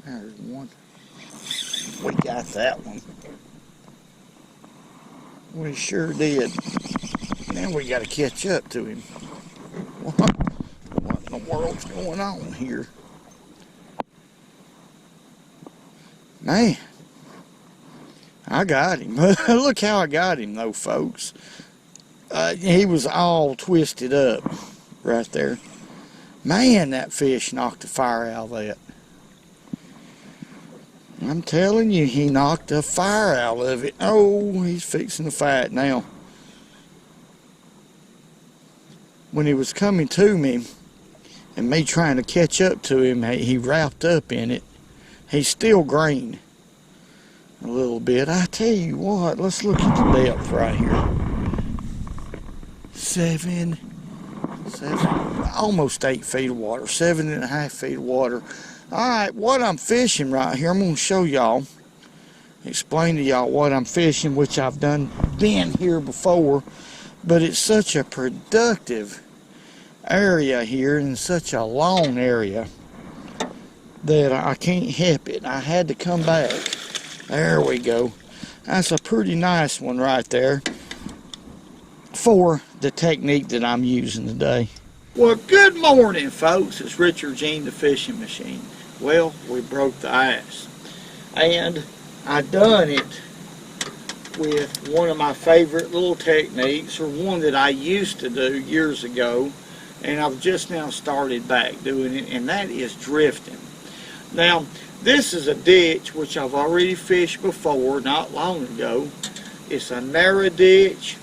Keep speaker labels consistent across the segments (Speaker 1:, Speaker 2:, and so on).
Speaker 1: There's one. We got that one. We sure did. Now we got to catch up to him. What in the world's going on here? Man, I got him. Look how I got him though, folks. He was all twisted up right there. Man, that fish knocked the fire out of that. I'm telling you, he knocked the fire out of it. Oh, he's fixing to fight now. When he was coming to me, and me trying to catch up to him, he wrapped up in it. He's still green a little bit. I tell you what, let's look at the depth right here. 7, almost 8 feet of water, 7.5 feet of water. Alright, what I'm fishing right here, I'm going to show y'all, explain to y'all what I'm fishing, which I've been here before, but it's such a productive area here and such a long area that I can't help it. I had to come back. There we go. That's a pretty nice one right there for the technique that I'm using today. Well, good morning, folks. It's Richard Gene, the fishing machine. Well, we broke the ice, and I done it with one of my favorite little techniques, or one that I used to do years ago, and I've just now started back doing it, and that is drifting. Now, this is a ditch which I've already fished before not long ago. It's a narrow ditch.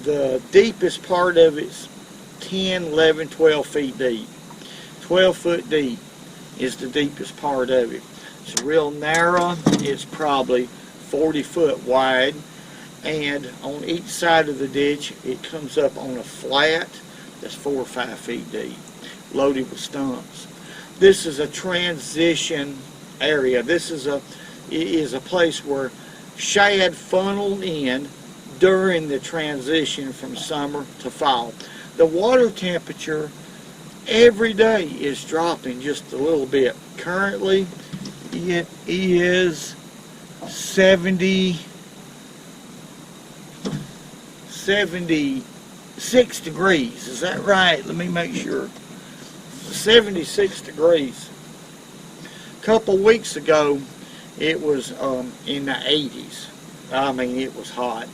Speaker 1: The deepest part of it's 10, 11, 12 feet deep. 12 foot deep is the deepest part of it. It's real narrow. It's probably 40 foot wide, and on each side of the ditch it comes up on a flat that's 4 or 5 feet deep, loaded with stumps. This is a transition area. This is a place where shad funnel in during the transition from summer to fall. The water temperature every day is dropping just a little bit. Currently it is 76 degrees. Is that right? Let me make sure. 76 degrees. A couple weeks ago it was in the 80s. I mean, it was hot.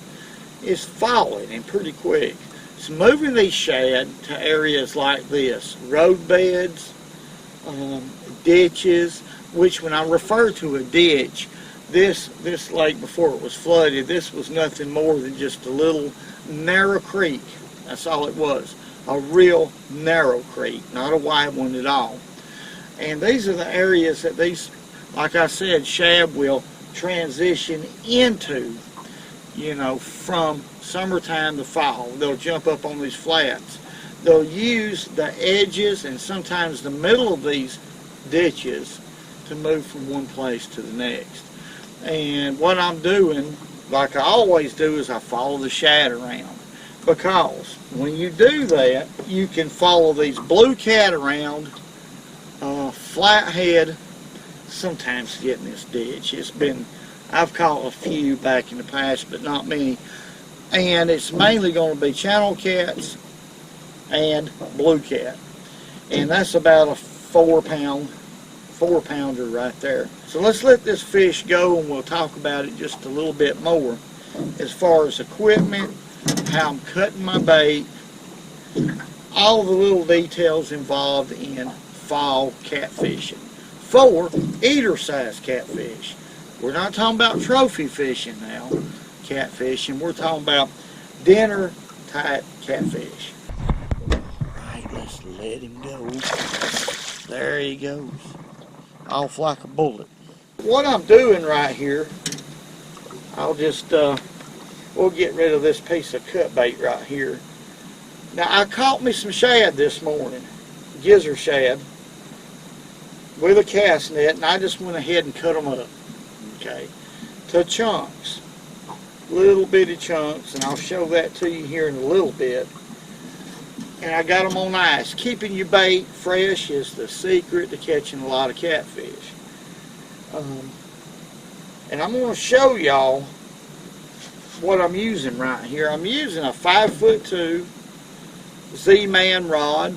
Speaker 1: It's falling and pretty quick. It's moving these shad to areas like this, road beds, ditches, which when I refer to a ditch, this lake before it was flooded, this was nothing more than just a little narrow creek. That's all it was. A real narrow creek, not a wide one at all. And these are the areas that these, like I said, shad will transition into, you know, from summertime to fall. They'll jump up on these flats. They'll use the edges and sometimes the middle of these ditches to move from one place to the next. And what I'm doing, like I always do, is I follow the shad around. Because when you do that, you can follow these blue cat around, flathead, sometimes get in this ditch. I've caught a few back in the past, but not many. And it's mainly going to be channel cats and blue cat. And that's about a 4-pounder right there. So let's let this fish go and we'll talk about it just a little bit more. As far as equipment, how I'm cutting my bait, all the little details involved in fall catfishing. For eater-sized catfish. We're not talking about trophy fishing now, catfishing. We're talking about dinner-type catfish. Alright, let's let him go. There he goes. Off like a bullet. What I'm doing right here, I'll just, we'll get rid of this piece of cut bait right here. Now, I caught me some shad this morning, gizzard shad, with a cast net, and I just went ahead and cut them up, okay, to chunks, little bitty chunks, and I'll show that to you here in a little bit. And I got them on ice. Keeping your bait fresh is the secret to catching a lot of catfish. And I'm going to show y'all what I'm using right here. I'm using a 5'2" Z-Man rod.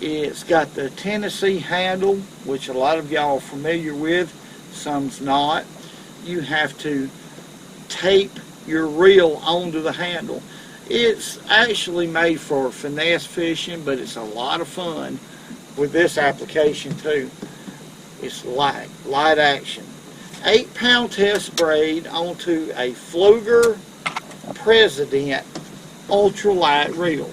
Speaker 1: It's got the Tennessee handle, which a lot of y'all are familiar with, some's not. You have to tape your reel onto the handle. It's actually made for finesse fishing, but it's a lot of fun with this application too. It's light action. 8-pound test braid onto a Fluger President ultralight reel.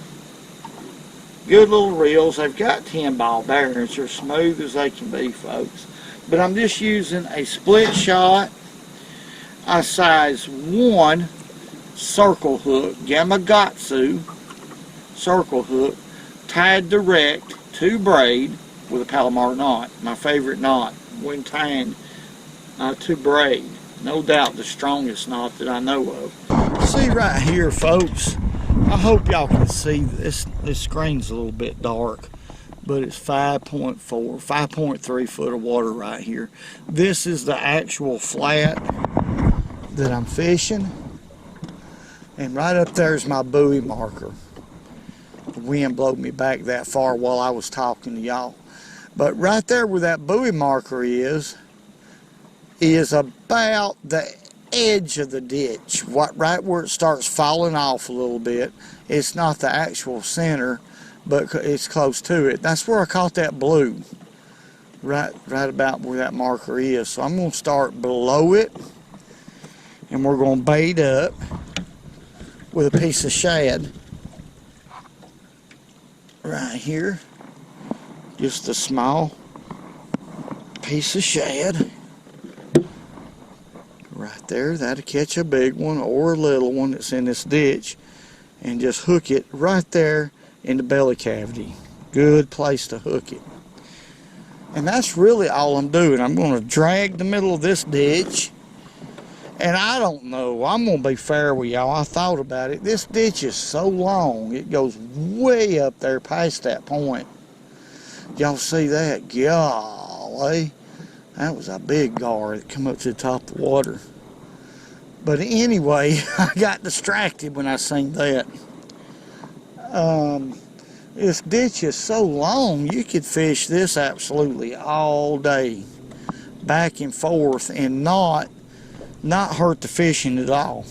Speaker 1: Good little reels. They've got 10-ball bearings. They're smooth as they can be, folks. But I'm just using a split shot, a size 1 circle hook, Gamakatsu circle hook, tied direct to braid with a Palomar knot. My favorite knot when tying to braid. No doubt the strongest knot that I know of. See right here, folks, I hope y'all can see this. This screen's a little bit dark, but it's 5.3 foot of water right here. This is the actual flat that I'm fishing, and right up there is my buoy marker. The wind blew me back that far while I was talking to y'all. But right there where that buoy marker is about the edge of the ditch, right where it starts falling off a little bit. It's not the actual center, but it's close to it. That's where I caught that blue, right about where that marker is. So I'm going to start below it, and we're going to bait up with a piece of shad right here. Just a small piece of shad right there. That'll catch a big one or a little one that's in this ditch, and just hook it right there in the belly cavity. Good place to hook it. And that's really all I'm doing. I'm going to drag the middle of this ditch, and I don't know, I'm going to be fair with y'all. I thought about it. This ditch is so long, it goes way up there past that point. Y'all see that? Golly, that was a big gar that come up to the top of the water. But anyway, I got distracted when I seen that. This ditch is so long, you could fish this absolutely all day, back and forth, and not hurt the fishing at all.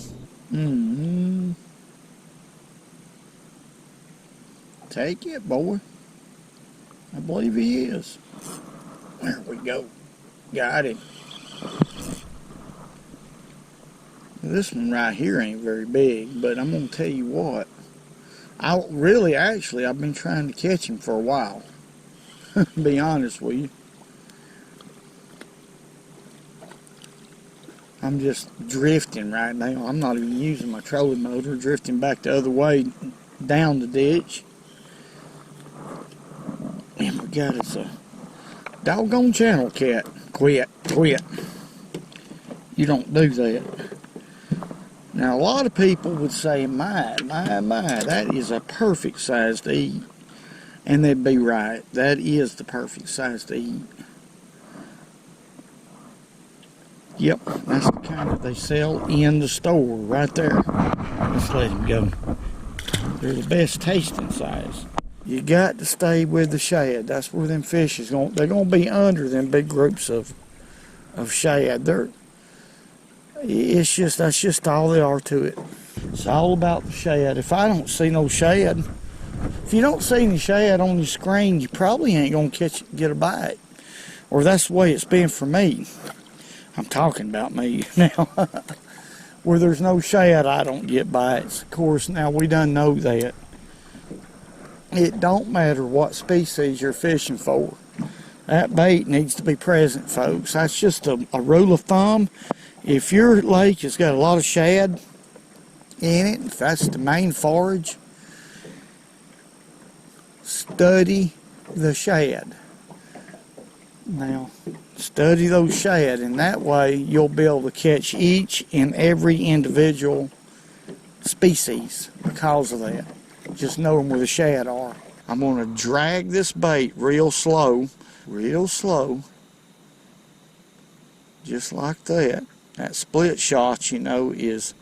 Speaker 1: Take it, boy. I believe he is. There we go. Got him. This one right here ain't very big, but I'm going to tell you what. I've been trying to catch him for a while. To be honest with you. I'm just drifting right now. I'm not even using my trolling motor. Drifting back the other way down the ditch. And we got us a doggone channel cat. Quit. You don't do that. Now, a lot of people would say, my, that is a perfect size to eat. And they'd be right. That is the perfect size to eat. Yep, that's the kind that they sell in the store right there. Let's let him go. They're the best tasting size. You got to stay with the shad. That's where them fish is going. They're going to be under them big groups of shad. That's just all there are to it. It's all about the shad. If I don't see no shad, if you don't see any shad on your screen, you probably ain't going to get a bite. Or that's the way it's been for me. I'm talking about me now. Where there's no shad, I don't get bites. Of course, now we done know that. It don't matter what species you're fishing for. That bait needs to be present, folks. That's just a rule of thumb. If your lake has got a lot of shad in it, if that's the main forage, study the shad. Now, study those shad, and that way you'll be able to catch each and every individual species because of that. Just knowing where the shad are. I'm going to drag this bait real slow, just like that. That split shot, you know, is,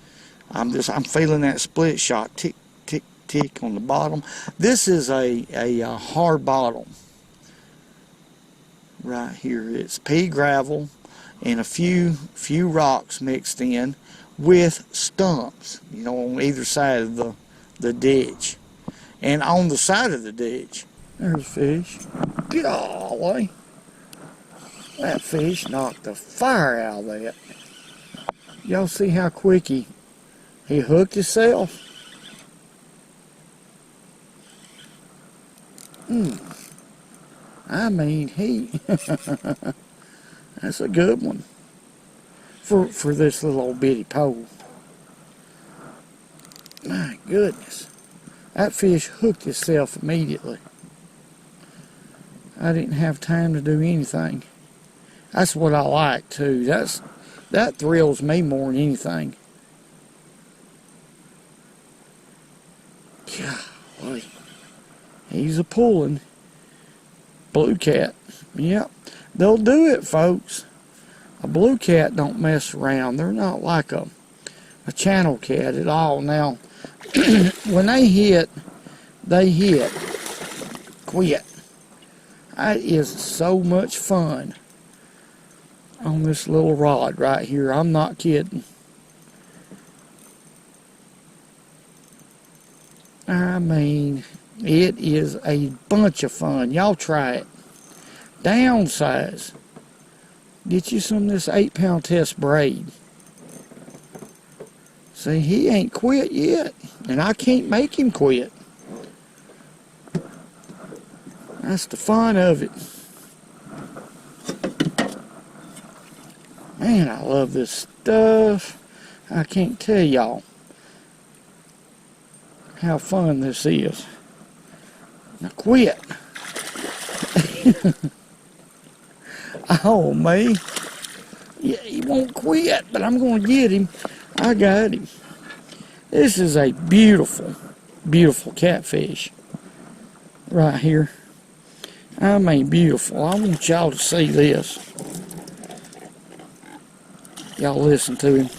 Speaker 1: I'm feeling that split shot, tick, tick, tick on the bottom. This is a hard bottom right here. It's pea gravel and a few rocks mixed in with stumps, you know, on either side of the ditch. And on the side of the ditch, there's a fish. Golly, that fish knocked the fire out of that. Y'all see how quick he hooked himself? I mean, that's a good one for this little old bitty pole. My goodness, that fish hooked himself immediately. I didn't have time to do anything. That's what I like too. That thrills me more than anything. Golly, he's a pulling. Blue cat. Yep, they'll do it, folks. A blue cat don't mess around. They're not like a channel cat at all. Now, when they hit, quit. That is so much fun on this little rod right here. I'm not kidding. I mean, it is a bunch of fun. Y'all try it. Downsize. Get you some of this 8-pound test braid. See, he ain't quit yet, and I can't make him quit. That's the fun of it. Man, I love this stuff. I can't tell y'all how fun this is. Now quit. Oh, me. Yeah, he won't quit, but I'm going to get him. I got him. This is a beautiful, beautiful catfish right here. I mean, beautiful. I want y'all to see this. Y'all listen to him.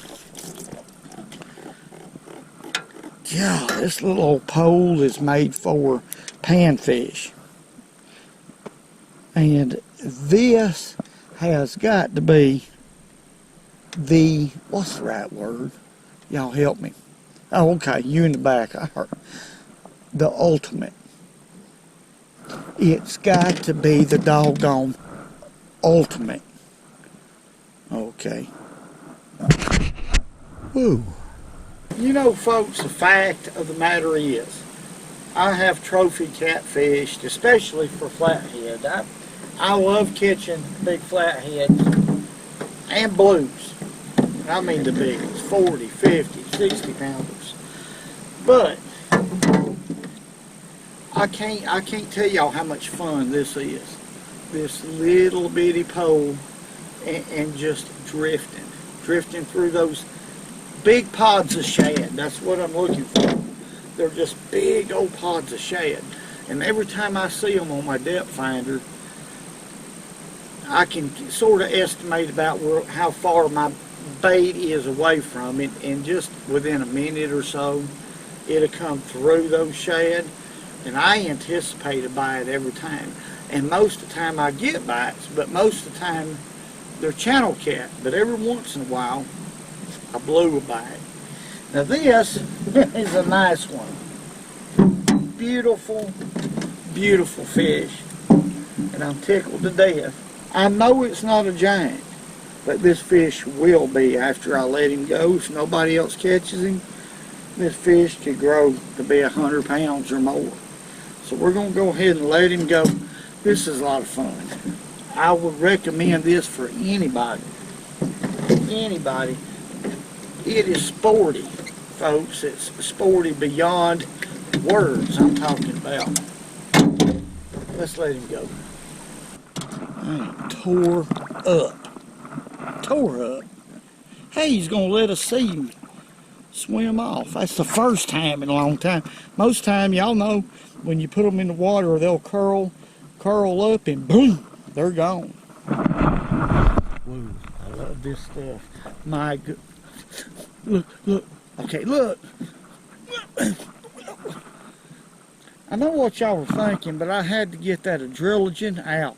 Speaker 1: Yeah, this little old pole is made for panfish. And this has got to be the, what's the right word? Y'all help me. Oh, okay, you in the back. I heard. The ultimate. It's got to be the doggone ultimate. Okay. Woo. You know, folks, the fact of the matter is, I have trophy catfished, especially for flathead. I love catching big flatheads and blues. I mean the big ones, 40, 50, 60 pounders. But I can't tell y'all how much fun this is. This little bitty pole and just drifting through those big pods of shad. That's what I'm looking for. They're just big old pods of shad. And every time I see them on my depth finder, I can sort of estimate about how far my bait is away from it, and just within a minute or so, it'll come through those shad, and I anticipate a bite every time. And most of the time I get bites, but most of the time they're channel cat. But every once in a while, I blew a bite. Now this is a nice one. Beautiful, beautiful fish. And I'm tickled to death. I know it's not a giant, but this fish will be after I let him go. If nobody else catches him, this fish could grow to be 100 pounds or more. So we're going to go ahead and let him go. This is a lot of fun. I would recommend this for anybody. Anybody. It is sporty, folks. It's sporty beyond words I'm talking about. Let's let him go. I am tore up. Hey, he's going to let us see him swim off. That's the first time in a long time. Most time, y'all know, when you put them in the water, they'll curl up and boom, they're gone. Woo, I love this stuff. My good. Look, look. Okay, look. I know what y'all were thinking, but I had to get that adrenaline out.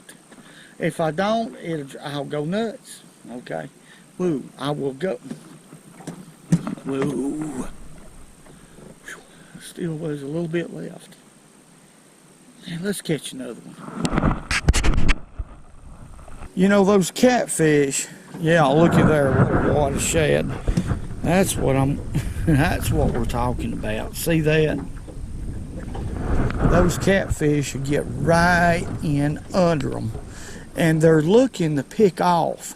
Speaker 1: If I don't, I'll go nuts. Okay. Woo, I will go. Woo. Still was a little bit left. And let's catch another one. You know those catfish, yeah, look at there, what a shad. That's what that's what we're talking about. See that? Those catfish will get right in under them. And they're looking to pick off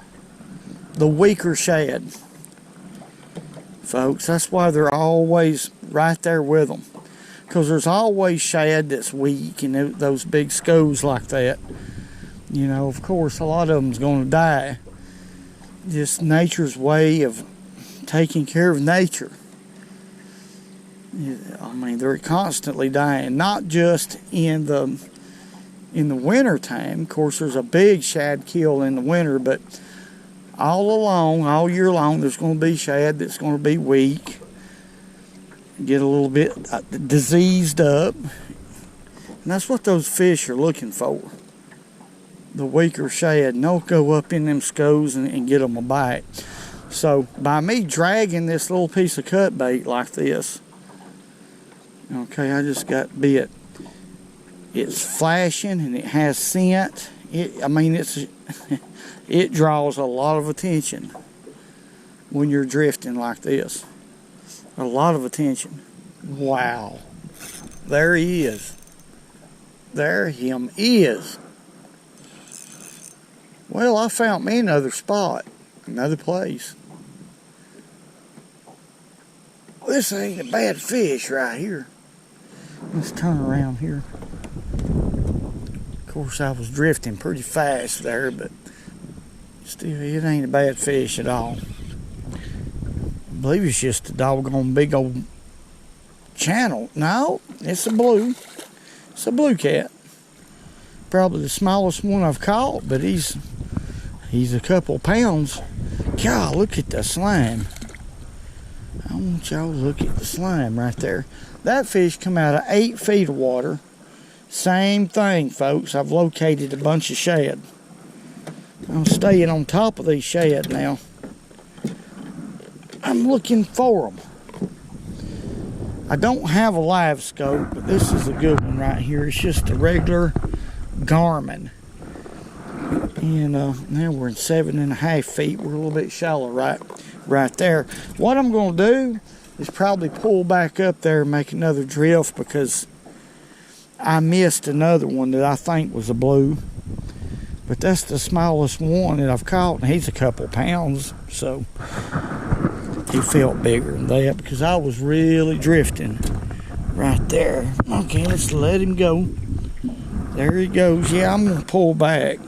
Speaker 1: the weaker shad. Folks, that's why they're always right there with them. Because there's always shad that's weak and those big scows like that. You know, of course, a lot of them's going to die. Just nature's way of taking care of nature. I mean, they're constantly dying, not just in the winter time. Of course, there's a big shad kill in the winter, but all year long, there's going to be shad that's going to be weak, get a little bit diseased up, and that's what those fish are looking for. The weaker shad, and they'll go up in them scows and get them a bite. So by me dragging this little piece of cut bait like this, okay, I just got bit. It's flashing and it has scent. It draws a lot of attention when you're drifting like this. A lot of attention. Wow. There he is. There him is. Well, I found me another spot, another place. This ain't a bad fish right here. Let's turn around here. Of course, I was drifting pretty fast there, but still, it ain't a bad fish at all. I believe it's just a doggone big old channel. No, it's a blue. It's a blue cat. Probably the smallest one I've caught, but he's a couple pounds. God, look at the slime. I want y'all to look at the slime right there. That fish come out of 8 feet of water. Same thing, folks. I've located a bunch of shad. I'm staying on top of these shad now. I'm looking for them. I don't have a live scope, but this is a good one right here. It's just a regular Garmin. And now we're in 7.5 feet. We're a little bit shallow right there. What I'm going to do is probably pull back up there and make another drift, because I missed another one that I think was a blue. But that's the smallest one that I've caught, and he's a couple pounds, so he felt bigger than that because I was really drifting right there. Okay, let's let him go. There he goes. Yeah, I'm going to pull back.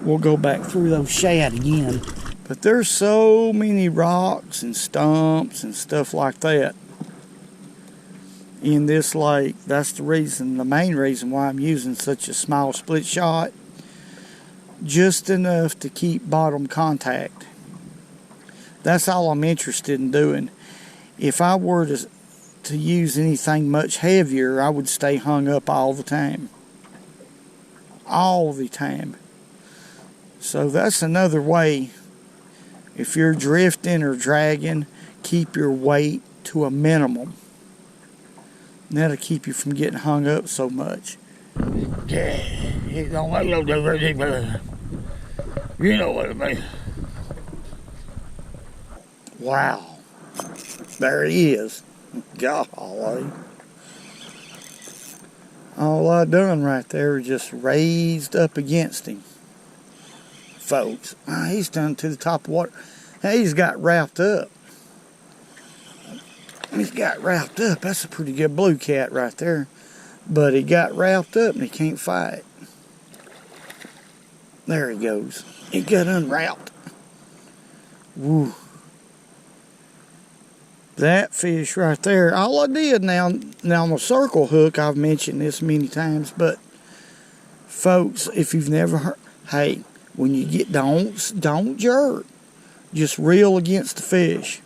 Speaker 1: We'll go back through those shad again. But there's so many rocks and stumps and stuff like that in this lake. That's the main reason why I'm using such a small split shot. Just enough to keep bottom contact. That's all I'm interested in doing. If I were to use anything much heavier, I would stay hung up all the time. All the time. So that's another way. If you're drifting or dragging, keep your weight to a minimum. That'll keep you from getting hung up so much. You know what I mean. Wow. There he is. Golly. All I done right there is just raised up against him. Folks. He's done to the top of water. He's got wrapped up. He's got wrapped up. That's a pretty good blue cat right there. But he got wrapped up and he can't fight. There he goes. He got unwrapped. Woo. That fish right there. All I did now on the circle hook, I've mentioned this many times, but folks, if you've never heard, hey, when you get, don't jerk. Just reel against the fish,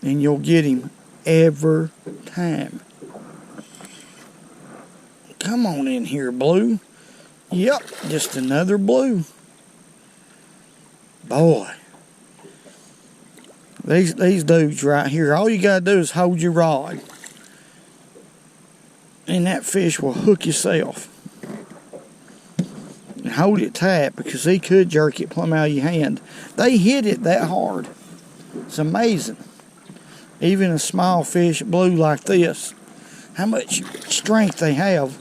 Speaker 1: and you'll get him every time. Come on in here, blue. Yep, just another blue. Boy, these dudes right here, all you gotta do is hold your rod, and that fish will hook yourself. And hold it tight, because he could jerk it plumb out of your hand. They hit it that hard. It's amazing. Even a small fish, blue like this, how much strength they have.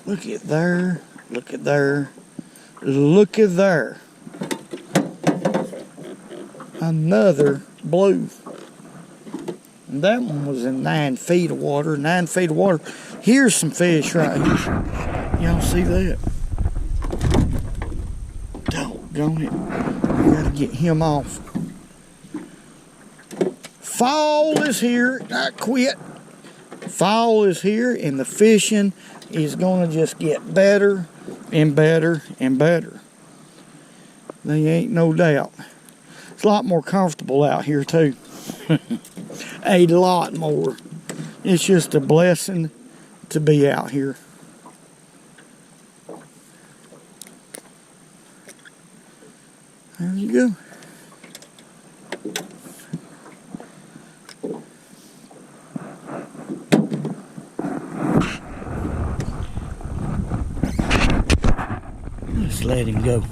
Speaker 1: Look at there, look at there, look at there. Another blue. And that one was in 9 feet of water, 9 feet of water. Here's some fish right here. Y'all see that? Doggone it. We gotta get him off. Fall is here. Not quit. Fall is here, and the fishing is gonna just get better and better and better. There ain't no doubt. It's a lot more comfortable out here too. A lot more. It's just a blessing to be out here. There you go. Let's let him go.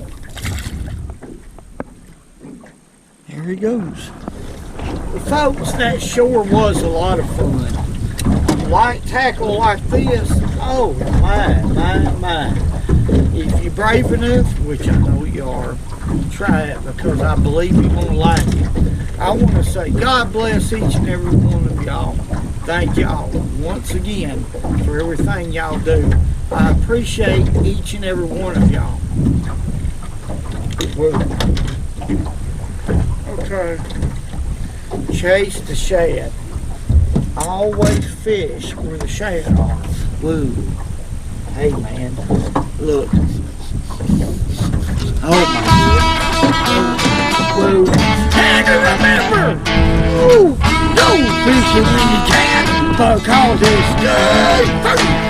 Speaker 1: There he goes. Well, folks, that sure was a lot of fun. Light tackle like this, oh my. If you're brave enough, which I know you are, try it, because I believe you're going to like it. I want to say God bless each and every one of y'all. Thank y'all once again for everything y'all do. I appreciate each and every one of y'all. Okay. Chase the shad. Always fish where the shad are. Woo. Hey man, look. Oh my God. Woo. And remember, go fishing when you can, because it's good.